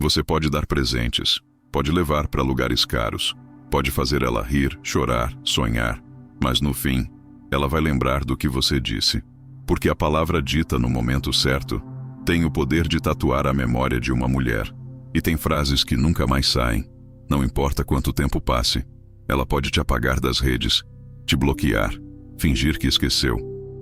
Você pode dar presentes, pode levar para lugares caros, pode fazer ela rir, chorar, sonhar, mas no fim, ela vai lembrar do que você disse. Porque a palavra dita no momento certo tem o poder de tatuar a memória de uma mulher. E tem frases que nunca mais saem. Não importa quanto tempo passe, ela pode te apagar das redes, te bloquear, fingir que esqueceu.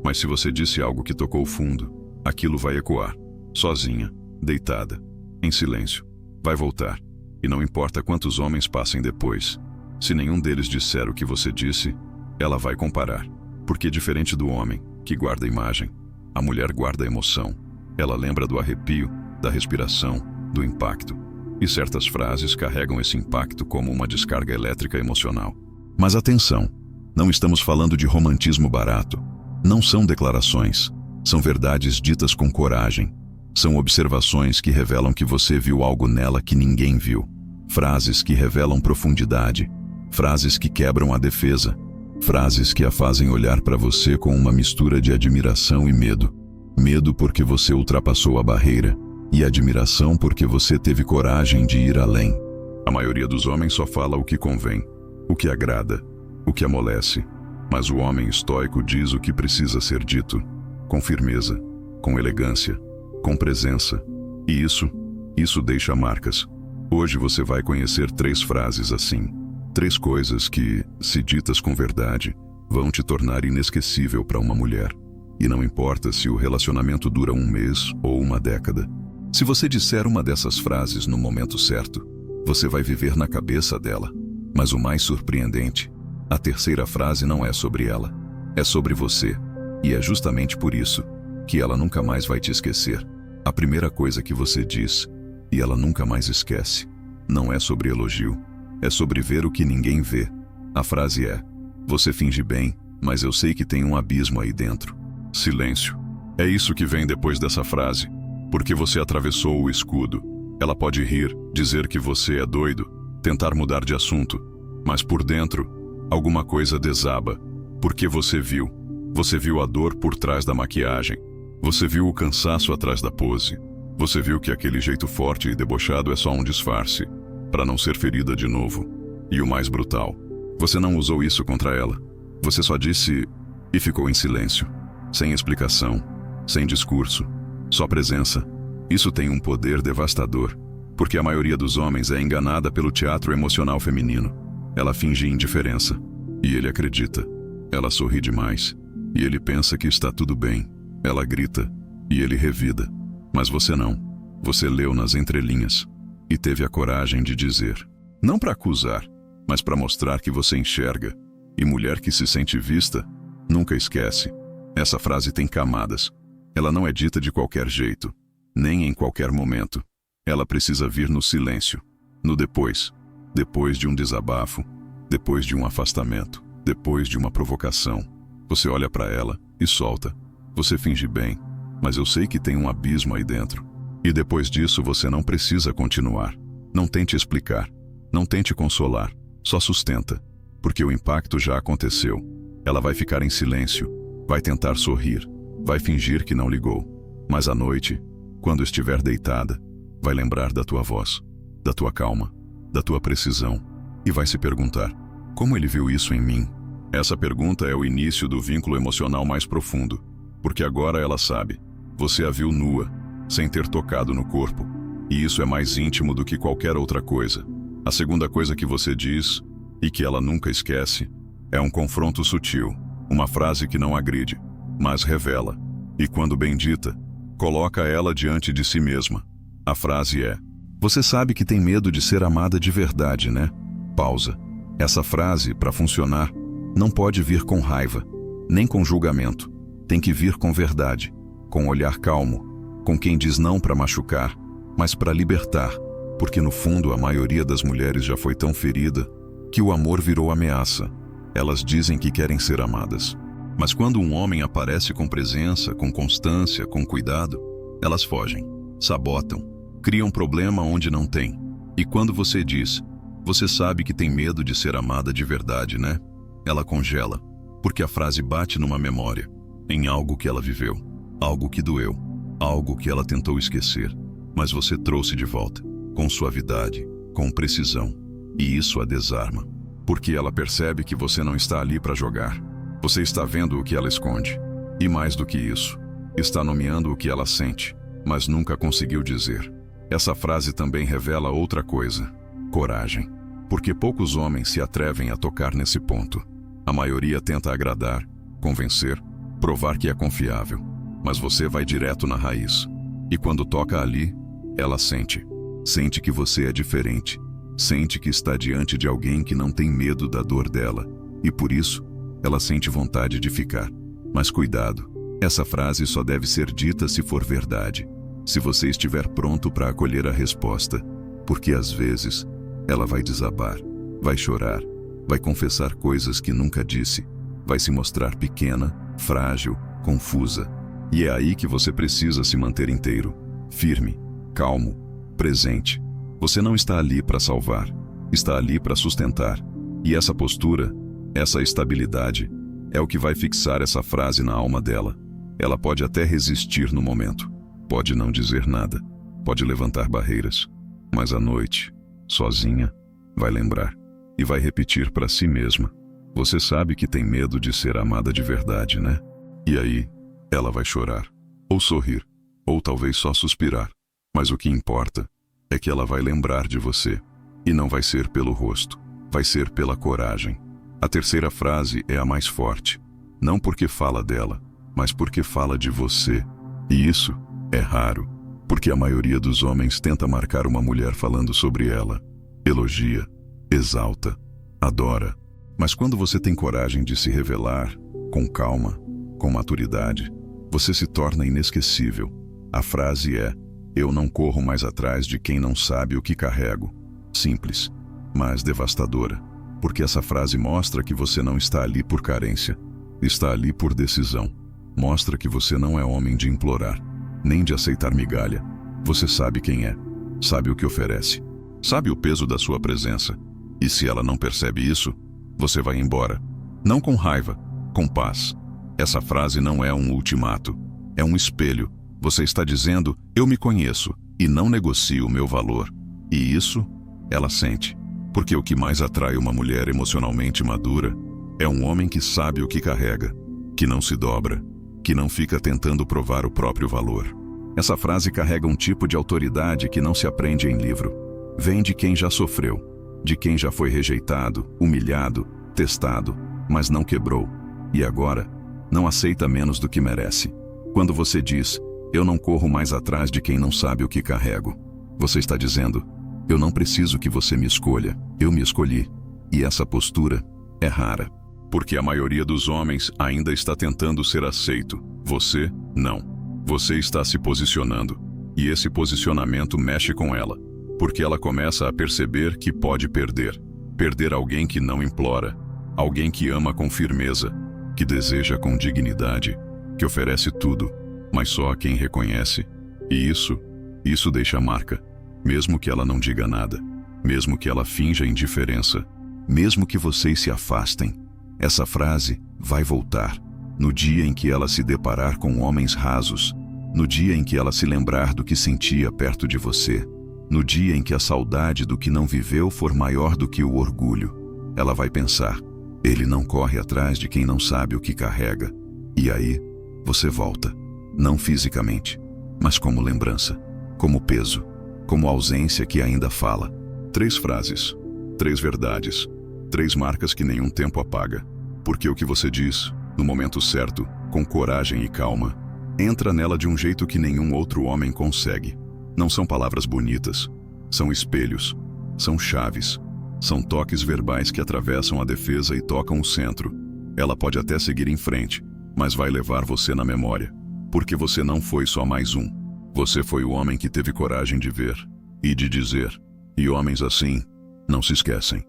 Mas se você disse algo que tocou fundo, aquilo vai ecoar, sozinha, deitada, em silêncio. Vai voltar. E não importa quantos homens passem depois, se nenhum deles disser o que você disse, ela vai comparar. Porque diferente do homem, que guarda a imagem, a mulher guarda a emoção. Ela lembra do arrepio, da respiração, do impacto. E certas frases carregam esse impacto como uma descarga elétrica emocional. Mas atenção, não estamos falando de romantismo barato. Não são declarações, são verdades ditas com coragem. São observações que revelam que você viu algo nela que ninguém viu. Frases que revelam profundidade. Frases que quebram a defesa. Frases que a fazem olhar para você com uma mistura de admiração e medo. Medo porque você ultrapassou a barreira, e admiração porque você teve coragem de ir além. A maioria dos homens só fala o que convém, o que agrada, o que amolece. Mas o homem estoico diz o que precisa ser dito, com firmeza, com elegância, com presença. E isso deixa marcas. Hoje você vai conhecer 3 frases assim. 3 coisas que, se ditas com verdade, vão te tornar inesquecível para uma mulher. E não importa se o relacionamento dura 1 mês ou uma década. Se você disser uma dessas frases no momento certo, você vai viver na cabeça dela. Mas o mais surpreendente, a 3ª frase não é sobre ela, é sobre você. E é justamente por isso que ela nunca mais vai te esquecer. A primeira coisa que você diz, e ela nunca mais esquece, não é sobre elogio, é sobre ver o que ninguém vê. A frase é: você finge bem, mas eu sei que tem um abismo aí dentro. Silêncio. É isso que vem depois dessa frase. Porque você atravessou o escudo. Ela pode rir, dizer que você é doido, tentar mudar de assunto, mas por dentro, alguma coisa desaba. Porque você viu. Você viu a dor por trás da maquiagem. Você viu o cansaço atrás da pose. Você viu que aquele jeito forte e debochado é só um disfarce, para não ser ferida de novo. E o mais brutal, você não usou isso contra ela. Você só disse e ficou em silêncio, sem explicação, sem discurso, só presença. Isso tem um poder devastador, porque a maioria dos homens é enganada pelo teatro emocional feminino. Ela finge indiferença, e ele acredita. Ela sorri demais, e ele pensa que está tudo bem. Ela grita, e ele revida. Mas você não. Você leu nas entrelinhas, e teve a coragem de dizer. Não para acusar, mas para mostrar que você enxerga. E mulher que se sente vista, nunca esquece. Essa frase tem camadas. Ela não é dita de qualquer jeito, nem em qualquer momento. Ela precisa vir no silêncio, no depois. Depois de um desabafo, depois de um afastamento, depois de uma provocação. Você olha para ela e solta. Você finge bem, mas eu sei que tem um abismo aí dentro. E depois disso você não precisa continuar. Não tente explicar, não tente consolar, só sustenta. Porque o impacto já aconteceu. Ela vai ficar em silêncio, vai tentar sorrir, vai fingir que não ligou. Mas à noite, quando estiver deitada, vai lembrar da tua voz, da tua calma, da tua precisão, e vai se perguntar: como ele viu isso em mim? Essa pergunta é o início do vínculo emocional mais profundo, porque agora ela sabe, você a viu nua, sem ter tocado no corpo, e isso é mais íntimo do que qualquer outra coisa. A segunda coisa que você diz, e que ela nunca esquece, é um confronto sutil, uma frase que não agride, mas revela, e quando bem dita, coloca ela diante de si mesma. A frase é: você sabe que tem medo de ser amada de verdade, né? Pausa. Essa frase, para funcionar, não pode vir com raiva, nem com julgamento. Tem que vir com verdade, com um olhar calmo, com quem diz não para machucar, mas para libertar, porque no fundo a maioria das mulheres já foi tão ferida que o amor virou ameaça. Elas dizem que querem ser amadas. Mas quando um homem aparece com presença, com constância, com cuidado, elas fogem, sabotam, criam problema onde não tem. E quando você diz: você sabe que tem medo de ser amada de verdade, né? Ela congela, porque a frase bate numa memória, em algo que ela viveu, algo que doeu, algo que ela tentou esquecer, mas você trouxe de volta, com suavidade, com precisão. E isso a desarma. Porque ela percebe que você não está ali para jogar. Você está vendo o que ela esconde. E mais do que isso, está nomeando o que ela sente, mas nunca conseguiu dizer. Essa frase também revela outra coisa: coragem. Porque poucos homens se atrevem a tocar nesse ponto. A maioria tenta agradar, convencer, provar que é confiável. Mas você vai direto na raiz. E quando toca ali, ela sente. Sente que você é diferente. Sente que está diante de alguém que não tem medo da dor dela. E por isso, ela sente vontade de ficar. Mas cuidado, essa frase só deve ser dita se for verdade. Se você estiver pronto para acolher a resposta. Porque às vezes, ela vai desabar, vai chorar, vai confessar coisas que nunca disse. Vai se mostrar pequena, frágil, confusa. E é aí que você precisa se manter inteiro, firme, calmo, presente. Você não está ali para salvar, está ali para sustentar. E essa postura, essa estabilidade, é o que vai fixar essa frase na alma dela. Ela pode até resistir no momento, pode não dizer nada, pode levantar barreiras, mas à noite, sozinha, vai lembrar e vai repetir para si mesma: você sabe que tem medo de ser amada de verdade, né? E aí, ela vai chorar, ou sorrir, ou talvez só suspirar. Mas o que importa é que ela vai lembrar de você. E não vai ser pelo rosto, vai ser pela coragem. A terceira frase é a mais forte. Não porque fala dela, mas porque fala de você. E isso é raro, porque a maioria dos homens tenta marcar uma mulher falando sobre ela. Elogia, exalta, adora. Mas quando você tem coragem de se revelar, com calma, com maturidade, você se torna inesquecível. A frase é: eu não corro mais atrás de quem não sabe o que carrego. Simples, mas devastadora. Porque essa frase mostra que você não está ali por carência. Está ali por decisão. Mostra que você não é homem de implorar, nem de aceitar migalha. Você sabe quem é, sabe o que oferece, sabe o peso da sua presença. E se ela não percebe isso, você vai embora. Não com raiva, com paz. Essa frase não é um ultimato, é um espelho. Você está dizendo: eu me conheço e não negocio o meu valor. E isso, ela sente. Porque o que mais atrai uma mulher emocionalmente madura é um homem que sabe o que carrega, que não se dobra, que não fica tentando provar o próprio valor. Essa frase carrega um tipo de autoridade que não se aprende em livro. Vem de quem já sofreu, de quem já foi rejeitado, humilhado, testado, mas não quebrou. E agora, não aceita menos do que merece. Quando você diz: eu não corro mais atrás de quem não sabe o que carrego, você está dizendo: eu não preciso que você me escolha, eu me escolhi. E essa postura é rara. Porque a maioria dos homens ainda está tentando ser aceito. Você, não. Você está se posicionando. E esse posicionamento mexe com ela. Porque ela começa a perceber que pode perder. Perder alguém que não implora. Alguém que ama com firmeza. Que deseja com dignidade. Que oferece tudo, mas só a quem reconhece. E isso deixa marca. Mesmo que ela não diga nada. Mesmo que ela finja indiferença. Mesmo que vocês se afastem. Essa frase vai voltar. No dia em que ela se deparar com homens rasos. No dia em que ela se lembrar do que sentia perto de você. No dia em que a saudade do que não viveu for maior do que o orgulho. Ela vai pensar: ele não corre atrás de quem não sabe o que carrega. E aí, você volta. Não fisicamente, mas como lembrança, como peso, como ausência que ainda fala. 3 frases, 3 verdades, 3 marcas que nenhum tempo apaga. Porque o que você diz, no momento certo, com coragem e calma, entra nela de um jeito que nenhum outro homem consegue. Não são palavras bonitas, são espelhos, são chaves, são toques verbais que atravessam a defesa e tocam o centro. Ela pode até seguir em frente, mas vai levar você na memória. Porque você não foi só mais um. Você foi o homem que teve coragem de ver e de dizer. E homens assim não se esquecem.